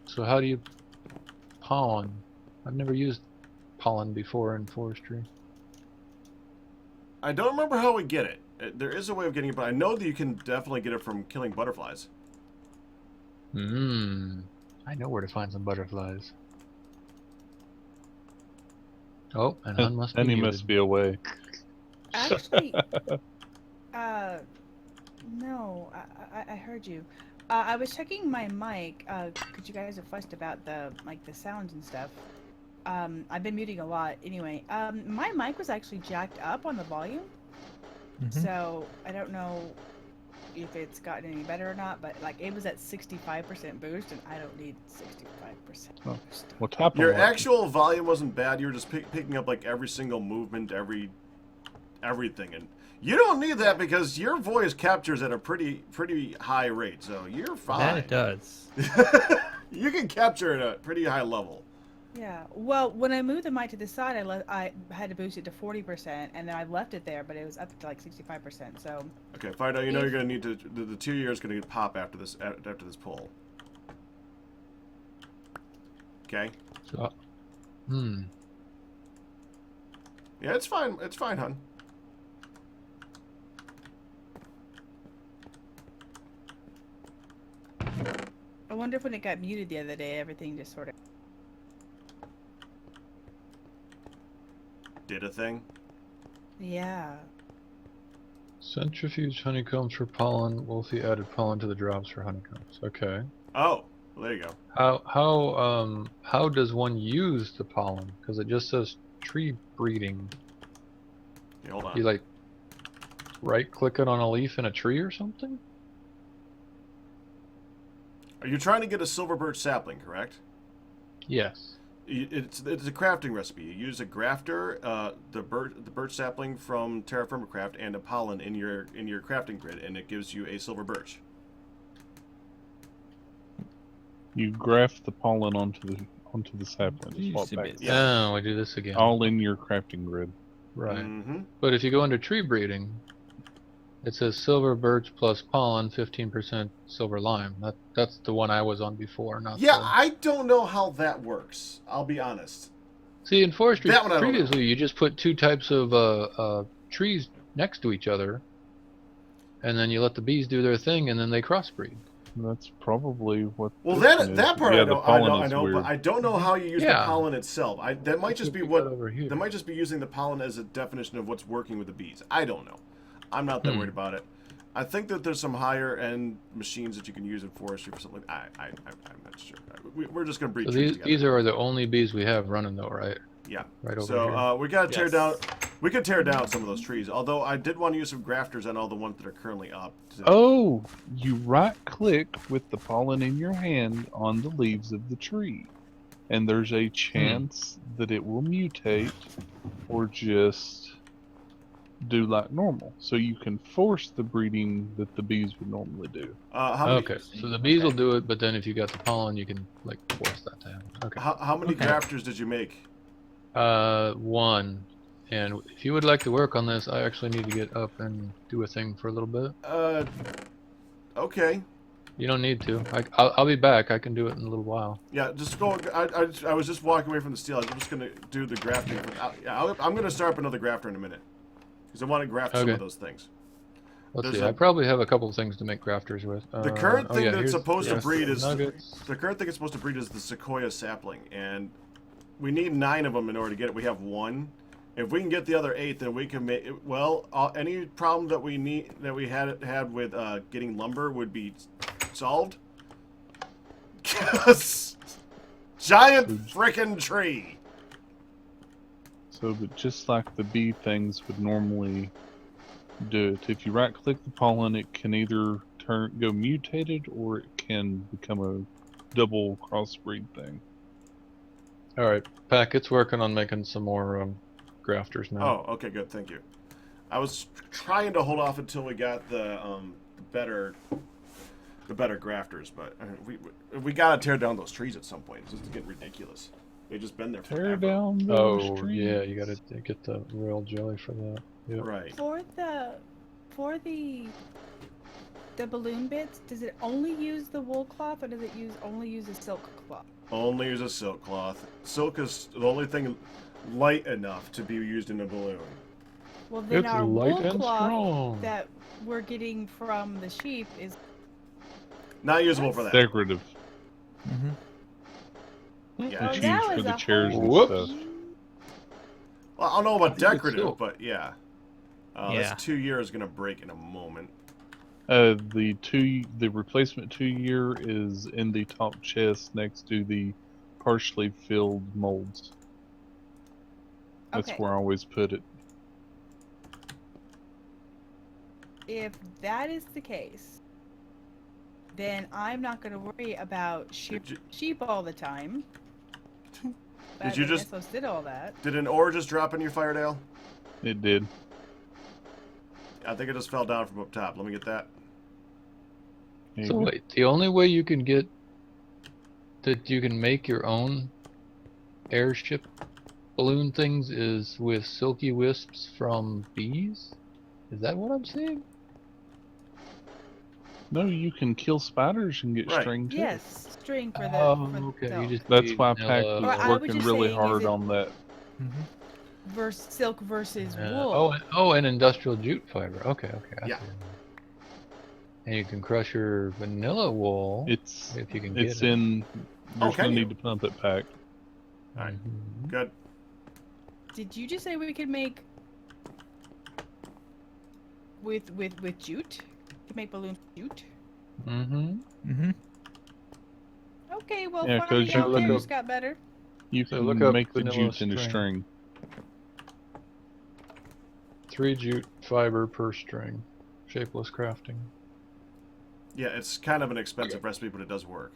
So how do you pollen? I've never used pollen before in forestry. I don't remember how we get it. There is a way of getting it, but I know that you can definitely get it from killing butterflies. I know where to find some butterflies. Oh, and Hun must be And he muted. must be away. Actually, no, I heard you. I was checking my mic, because you guys have fussed about the sounds and stuff. I've been muting a lot anyway. My mic was actually jacked up on the volume, so I don't know if it's gotten any better or not, but like it was at 65% boost, and I don't need 65% Oh, boost. what happened? Your actual volume wasn't bad. You were just picking up like every single movement, everything, and you don't need that because your voice captures at a pretty high rate, so you're fine. That it does. You can capture at a pretty high level. Yeah. Well, when I moved the mic to the side, I had to boost it to 40%, and then I left it there, but it was up to like 65%. So. Okay, Fido, you know you're gonna need to. The 2 years gonna get pop after this poll. Okay. So, Yeah, it's fine. It's fine, hun. I wonder if when it got muted the other day, everything just sort of. Did a thing. Yeah. centrifuge honeycombs for pollen. Wolfie added pollen to the drops for honeycombs. Okay. Oh, well, there you go. How does one use the pollen? Because it just says tree breeding. Yeah, hold on. You like right click it on a leaf in a tree or something? Are you trying to get a silver birch sapling, correct? Yes. It's a crafting recipe. You use a grafter, the birch sapling from TerraFirmaPunk, and a pollen in your crafting grid, and it gives you a silver birch. You graft the pollen onto the sapling. You Swap see back. bits. Yeah. Oh, we do this again. All in your crafting grid. Right. Mm-hmm. But if you go into tree breeding, it says silver birch plus pollen, 15% silver lime. That's the one I was on before, not Yeah, the... I don't know how that works. I'll be honest. See, in forestry, That one I don't know. previously, you just put two types of trees next to each other, and then you let the bees do their thing, and then they crossbreed. That's probably what. Well, this one that is. part Yeah, I the know, pollen is weird. but I don't know how you use the Yeah. pollen itself. That might just be Put what that over here. that might just be using the pollen as a definition of what's working with the bees. I don't know. I'm not that worried about it. I think that there's some higher end machines that you can use in forestry for something. I'm not sure. We're just gonna breed So trees these together. these are the only bees we have running though, right? Yeah. Right over So here. we gotta tear Yes. down. We could tear down some of those trees. Although I did want to use some grafters on all the ones that are currently up. Oh, you right click with the pollen in your hand on the leaves of the tree. And there's a chance that it will mutate or just do like normal. So you can force the breeding that the bees would normally do. How many? Okay, so the bees Okay. will do it, but then if you got the pollen, you can like force that to happen. Okay. How many Okay. grafters did you make? One. And if you would like to work on this, I actually need to get up and do a thing for a little bit. Okay. You don't need to. I'll be back. I can do it in a little while. Yeah, just go. I was just walking away from the steel. I'm just gonna do the grafting. I'm gonna start up another grafter in a minute because I want to graft some Okay. of those things. Let's There's see. I probably have a couple of things to make grafters with. The current oh thing yeah, that's here's- supposed to yes, breed is nuggets. the current thing it's supposed to breed is the sequoia sapling, and we need 9 of them in order to get it. We have 1. If we can get the other 8, then we can make. Well, any problem that we had with getting lumber would be solved. Giant frickin' tree. So, but just like the bee things would normally do it, if you right click the pollen, it can either go mutated or it can become a double crossbreed thing. All right, Pack. It's working on making some more grafters now. Oh, okay, good, thank you. I was trying to hold off until we got the better grafters, but we gotta tear down those trees at some point. It's just getting ridiculous. They've just been there forever. Tear down those Oh trees. yeah, you gotta get the royal jelly for that. Yep. Right. For the balloon bits, does it only use the wool cloth or does it only use the silk cloth? Only use a silk cloth. Silk is the only thing light enough to be used in a balloon. Well, then It's our light wool and cloth strong. that we're getting from the sheep is Not usable for that. Decorative. Mm-hmm. Yeah. It's Oh, that used for was the a chairs and Whoops. stuff. Well, I don't know about think it's decorative, silk. but yeah. Yeah. This 2 year is gonna break in a moment. The replacement 2-year is in the top chest next to the partially filled molds. That's Okay. where I always put it. If that is the case, then I'm not going to worry about sheep all the time. Did you just- did all that? Did an ore just drop in your Firedale? It did. I think it just fell down from up top. Let me get that. There you So go. wait, the only way you can get that you can make your own airship balloon things is with silky wisps from bees? Is that what I'm seeing? No, you can kill spiders and get Right. string too. Yes, string for the. Oh, for the okay. silk. You just That's need why Pack vanilla- Or I was was working just really saying, is hard it- on that. Silk versus Oh, wool. and industrial jute fiber. Okay. I Yeah. see. And you can crush your vanilla wool It's if you can get it's it. in. There's can no you? need to pump it, Pack. Alright. Mhm. Good. Did you just say we could make with jute? We could make balloons with jute. Mm-hmm. Okay, well, Yeah, 'cause farming you out look there up- just got better. You So can look up make the vanilla jute into string. string. 3 jute fiber per string. Shapeless crafting. Yeah, it's kind of an expensive recipe, but it does work.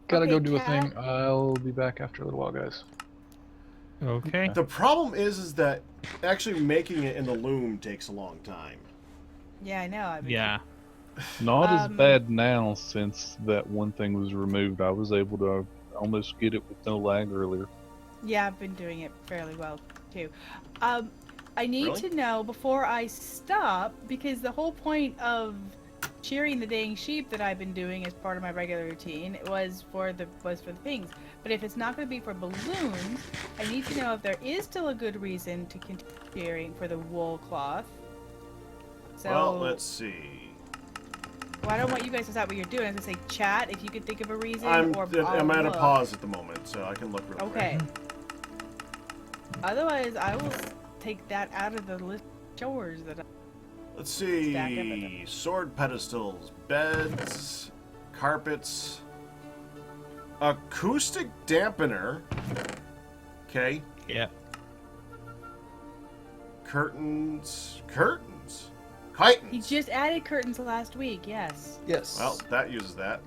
Gotta Okay, go do a Kat. thing. I'll be back after a little while, guys. Okay. The problem is that actually making it in the loom takes a long time. Yeah, I know. I mean, Yeah. Not as Um, bad now since that one thing was removed. I was able to almost get it with no lag earlier. Yeah, I've been doing it fairly well too. I need Really? to know before I stop, because the whole point of shearing the dang sheep that I've been doing as part of my regular routine was for the things. But if it's not going to be for balloons, I need to know if there is still a good reason to continue shearing for the wool cloth. So, Well, let's see. well, I don't want you guys to stop what you're doing. I was going to say, chat, if you could think of a reason, I'm or I'm I'll at a look. pause at the moment, so I can look real quick. Okay. Otherwise, I will take that out of the list of chores that Let's Stack up see. Sword pedestals, beds, carpets, acoustic dampener. Okay. Yeah. Curtains. He Kitons. just added curtains last week. Yes. Yes. Well, that uses that.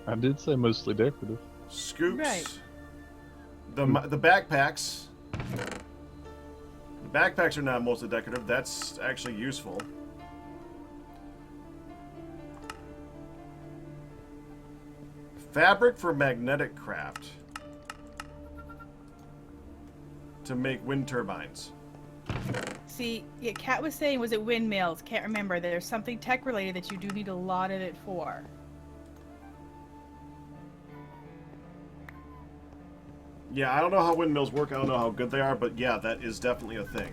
I did say mostly decorative. Scoops. Right. The backpacks. The backpacks are not mostly decorative. That's actually useful. Fabric for magnetic craft. To make wind turbines. See, yeah, Kat was saying, was it windmills? Can't remember. There's something tech related that you do need a lot of it for. Yeah, I don't know how windmills work. I don't know how good they are, but yeah, that is definitely a thing.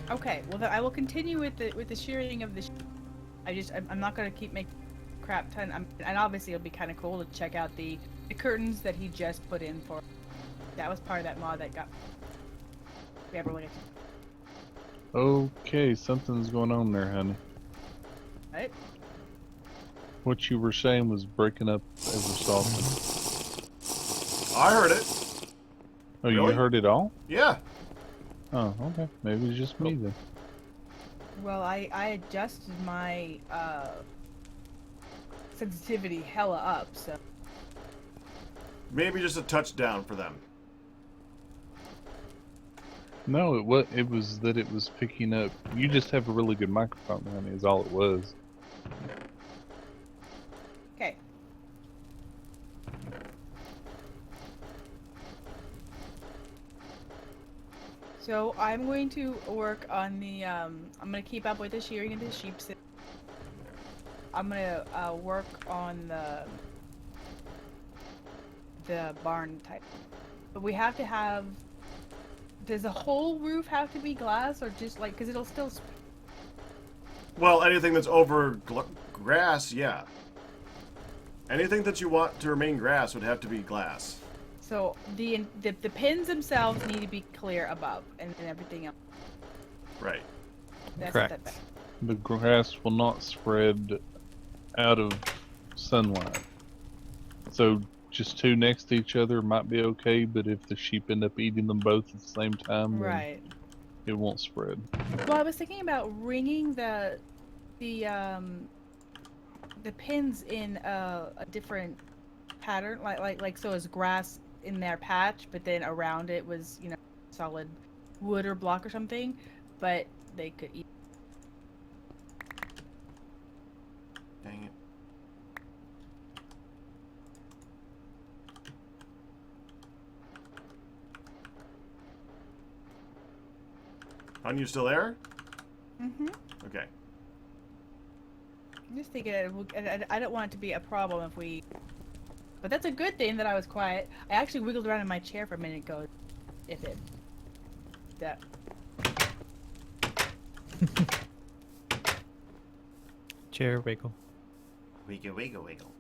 Okay, well then I will continue with the shearing of the. I'm not gonna keep making crap ton. And obviously it'll be kind of cool to check out the curtains that he just put in for. That was part of that mod that got. We ever went. Okay, something's going on there, honey. Right? What you were saying was breaking up ever so often. I heard it. Oh, Really? you heard it all? Yeah. Oh, okay. Maybe it's just me then. Well, I adjusted my sensitivity hella up, so. Maybe just a touchdown for them. No, it was that it was picking up. You just have a really good microphone, honey, is all it was. Okay. So I'm going to work on the. I'm gonna keep up with the shearing of the sheep. I'm gonna work on the barn type. But we have to have. Does the whole roof have to be glass, or just like because it'll still? Well, anything that's over grass, yeah. Anything that you want to remain grass would have to be glass. So the pins themselves need to be clear above, and everything else. Right. That's Correct. That. The grass will not spread out of sunlight. So just two next to each other might be okay, but if the sheep end up eating them both at the same time, then Right. it won't spread. Well, I was thinking about ringing the pins in a different pattern, like so as grass in their patch, but then around it was solid wood or block or something, but they could eat. Dang it. Hon, you still there? Mm-hmm. Okay. I'm just thinking, I don't want it to be a problem if we. But that's a good thing that I was quiet. I actually wiggled around in my chair for a minute ago. If it. That. Chair wiggle. Wiggle, wiggle, wiggle.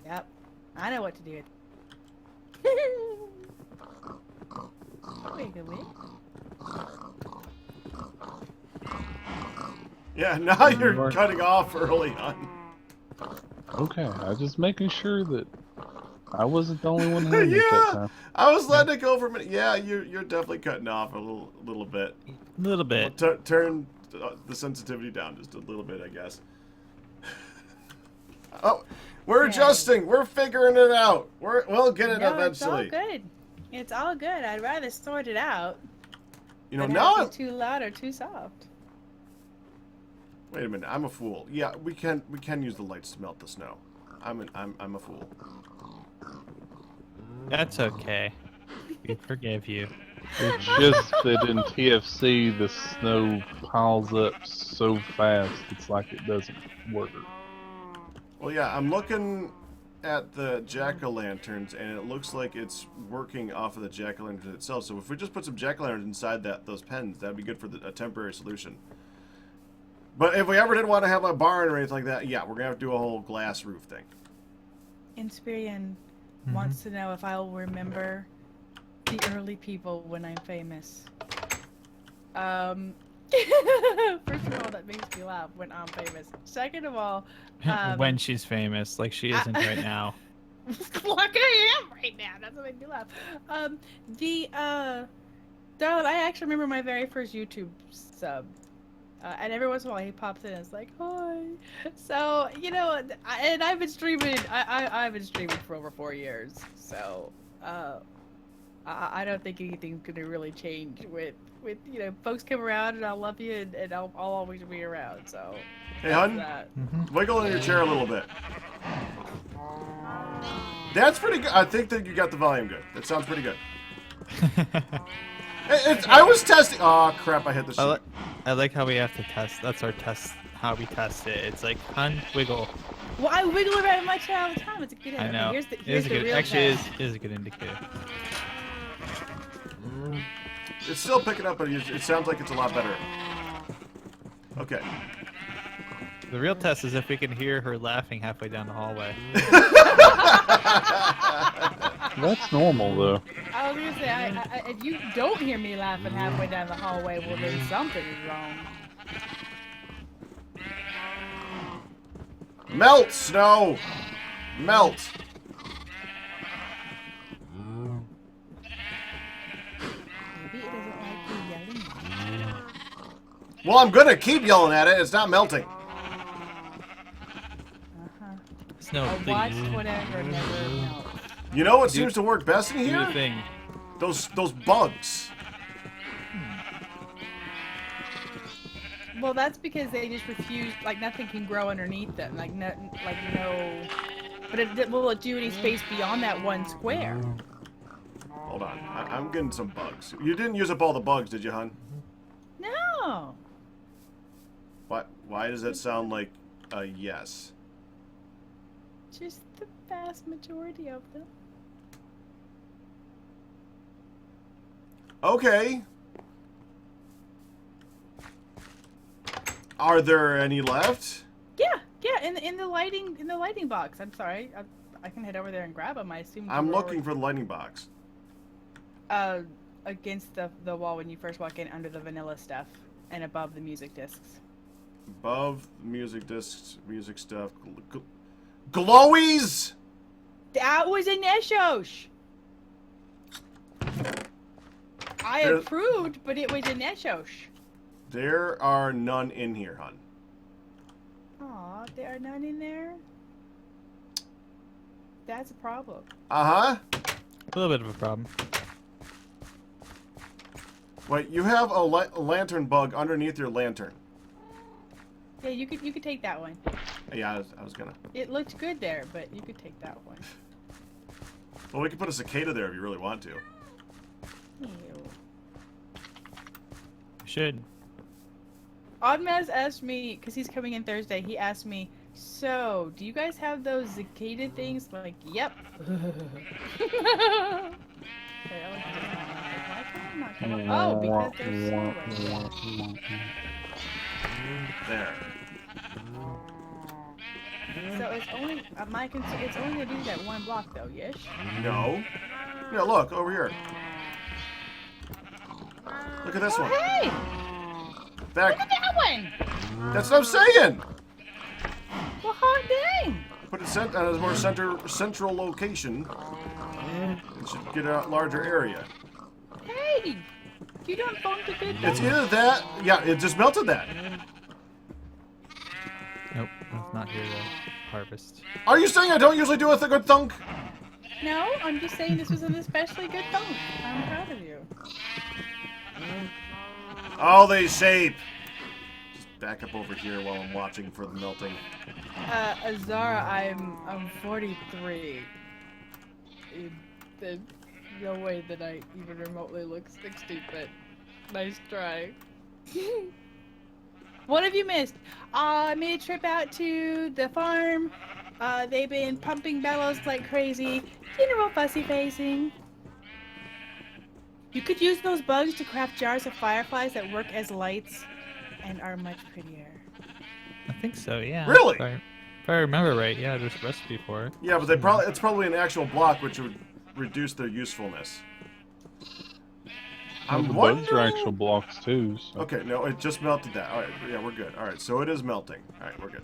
Yep. I know what to do. Wiggle, wiggle. Yeah, now you're Mark. cutting off early, hon. Okay, I was just making sure that I wasn't the only one hearing it that Yeah, time. I was letting it go for a minute. Yeah, you're definitely cutting off a little bit. A little bit. Well, turn the sensitivity down just a little bit, I guess. Oh, we're Yeah. adjusting. We're figuring it out. We'll get it No, eventually. it's all good. It's all good. I'd rather sort it out. You know, than now. have it be too loud or too soft. Wait a minute. I'm a fool. Yeah, we can use the lights to melt the snow. I'm a fool. That's okay. We forgive you. It's just that in TFC the snow piles up so fast it's like it doesn't work. Well, yeah, I'm looking at the jack-o'-lanterns, and it looks like it's working off of the jack-o'-lantern itself. So if we just put some jack-o'-lanterns inside those pens, that'd be good for a temporary solution. But if we ever did want to have a barn or anything like that, yeah, we're gonna have to do a whole glass roof thing. Inspirian wants to know if I'll remember the early people when I'm famous. First of all, that makes me laugh when I'm famous. Second of all, When she's famous, like she isn't right now. like I am right now. That's what makes me laugh. Darling, I actually remember my very first YouTube sub. And every once in a while he pops in and is like, "Hi." So and I've been streaming. I've been streaming for over 4 years. So I don't think anything's gonna really change with folks come around and I'll love you and I'll always be around. So Hey, hun, wiggle in your chair a little bit. That's pretty good. I think that you got the volume good. That sounds pretty good. I was testing. Oh crap! I hit the sheet. I like how we have to test. That's our test. How we test it. It's like wiggle. Well, I wiggle around my chair all the time. It's a good. I know. Here's the real actually test. is a good indicator. It's still picking up, but it sounds like it's a lot better. Okay. The real test is if we can hear her laughing halfway down the hallway. That's normal, though. I was gonna say, if you don't hear me laughing halfway down the hallway, well then something is wrong. Melt, snow! Melt! Maybe it doesn't like you yelling. Well, I'm gonna keep yelling at it. It's not melting. Snow, I please. watched whatever never melts. You know what seems to work best in Do the here? thing. Those bugs. Well, that's because they just refuse. Like nothing can grow underneath them. Like nothing. Like But will it do any space beyond that one square? Hold on. I'm getting some bugs. You didn't use up all the bugs, did you, hon? No. What? Why does that sound like a yes? Just the vast majority of them. Okay. Are there any left? Yeah. In the lighting box. I'm sorry. I can head over there and grab them. I assume. I'm looking for the lighting box. Against the wall when you first walk in, under the vanilla stuff, and above the music discs. Above music discs, music stuff. Glowies! That was an Eshosh. I There- approved, but it was an Eshosh. There are none in here, hon. Aw, there are none in there? That's a problem. Uh-huh. A little bit of a problem. Wait, you have a lantern bug underneath your lantern. Yeah, you could take that one. Yeah, I was gonna. It looked good there, but you could take that one. Well, we could put a cicada there if you really want to. Ew. Should. Oddmaz asked me, because he's coming in Thursday, he asked me, so, do you guys have those cicada things? I'm like, yep. Okay, I like this one. Why can I not come up? Oh, because there's sideways. There. So it's only, it's only gonna do that one block though, yes? No. Yeah, look, over here. Look at this Oh, one. hey! That, Look at that one! that's what I'm saying! Well, hot dang! Put it at a more central location. It should get a larger area. Hey! You don't funk a good It's thing? either that... Yeah, it just melted that. Nope, let's not hear the harvest. Are you saying I don't usually do a good thunk? No, I'm just saying this was an especially good funk. I'm proud of you. Oh, they shape. Just back up over here while I'm watching for the melting. Azara, I'm 43. There's no way that I even remotely look 60, but nice try. What have you missed? I made a trip out to the farm. They've been pumping bellows like crazy. Real fussy facing. You could use those bugs to craft jars of fireflies that work as lights and are much prettier. I think so, yeah. Really? If I remember right, yeah, there's a recipe for it. Yeah, but it's probably an actual block which would reduce their usefulness. Well, I'm the bugs are wondering- actual blocks too. So. Okay, no, it just melted that. All right, yeah, we're good. All right, so it is melting. All right, we're good.